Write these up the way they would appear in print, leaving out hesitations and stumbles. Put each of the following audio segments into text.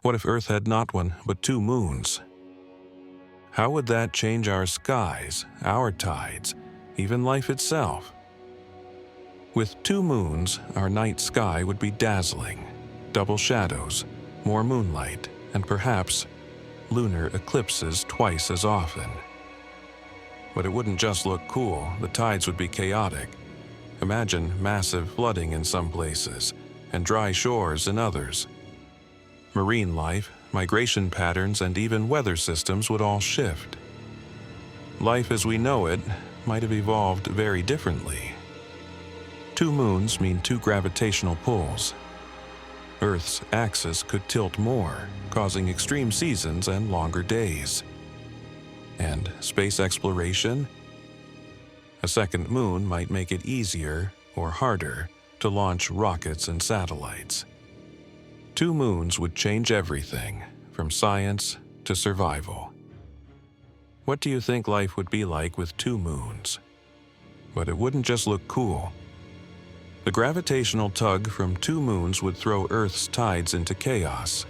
What if Earth had not one, but two moons? How would that change our skies, our tides, even life itself? With two moons, our night sky would be dazzling, double shadows, more moonlight, and perhaps lunar eclipses twice as often. But it wouldn't just look cool, the tides would be chaotic. Imagine massive flooding in some places, and dry shores in others. Marine life, migration patterns, and even weather systems would all shift. Life as we know it might have evolved very differently. Two moons mean two gravitational pulls. Earth's axis could tilt more, causing extreme seasons and longer days. And space exploration? A second moon might make it easier or harder to launch rockets and satellites. Two moons would change everything, from science to survival. What do you think life would be like with two moons? But it wouldn't just look cool. The gravitational tug from two moons would throw Earth's tides into chaos.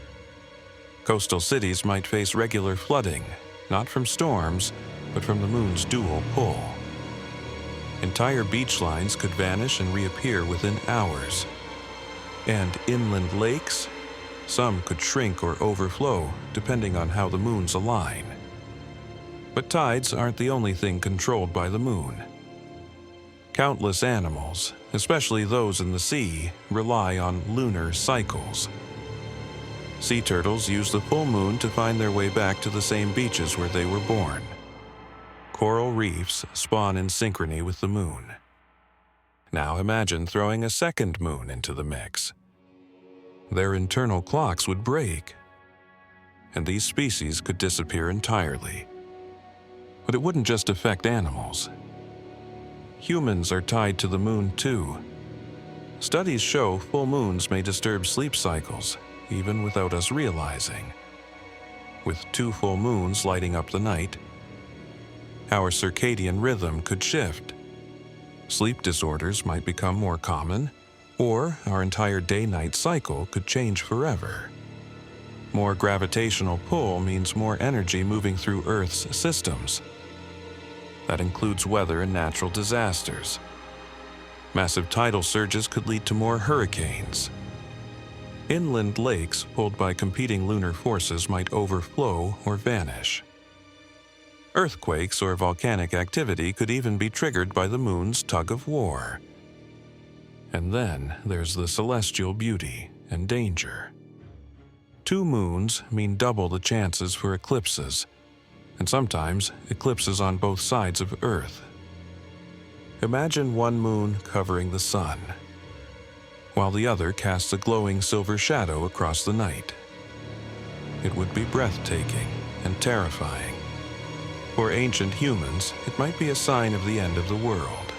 Coastal cities might face regular flooding, not from storms, but from the moon's dual pull. Entire beach lines could vanish and reappear within hours. And inland lakes? Some could shrink or overflow, depending on how the moons align. But tides aren't the only thing controlled by the moon. Countless animals, especially those in the sea, rely on lunar cycles. Sea turtles use the full moon to find their way back to the same beaches where they were born. Coral reefs spawn in synchrony with the moon. Now imagine throwing a second moon into the mix. Their internal clocks would break, and these species could disappear entirely. But it wouldn't just affect animals. Humans are tied to the moon too. Studies show full moons may disturb sleep cycles, even without us realizing. With two full moons lighting up the night, our circadian rhythm could shift. Sleep disorders might become more common, or our entire day-night cycle could change forever. More gravitational pull means more energy moving through Earth's systems. That includes weather and natural disasters. Massive tidal surges could lead to more hurricanes. Inland lakes pulled by competing lunar forces might overflow or vanish. Earthquakes or volcanic activity could even be triggered by the moon's tug of war. And then there's the celestial beauty and danger. Two moons mean double the chances for eclipses, and sometimes eclipses on both sides of Earth. Imagine one moon covering the sun, while the other casts a glowing silver shadow across the night. It would be breathtaking and terrifying. For ancient humans, it might be a sign of the end of the world.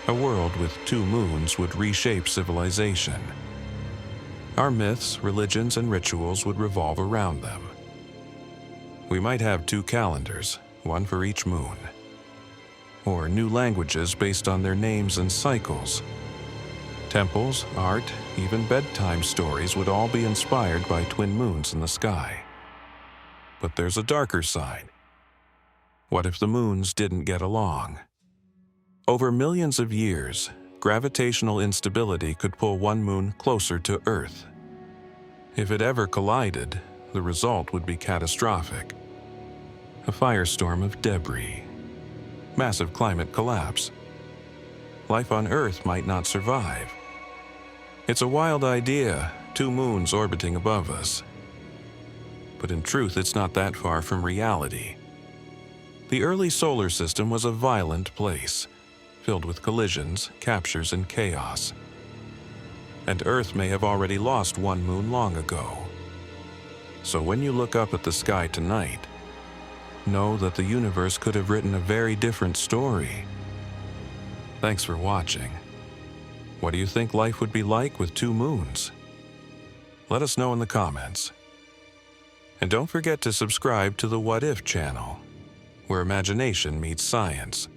A world with two moons would reshape civilization. Our myths, religions, and rituals would revolve around them. We might have two calendars, one for each moon. Or new languages based on their names and cycles. Temples, art, even bedtime stories would all be inspired by twin moons in the sky. But there's a darker side. What if the moons didn't get along? Over millions of years, gravitational instability could pull one moon closer to Earth. If it ever collided, the result would be catastrophic. A firestorm of debris. Massive climate collapse. Life on Earth might not survive. It's a wild idea, two moons orbiting above us. But in truth, it's not that far from reality. The early solar system was a violent place, filled with collisions, captures, and chaos. And Earth may have already lost one moon long ago. So when you look up at the sky tonight, know that the universe could have written a very different story. Thanks for watching. What do you think life would be like with two moons? Let us know in the comments. And don't forget to subscribe to the What If channel, where imagination meets science.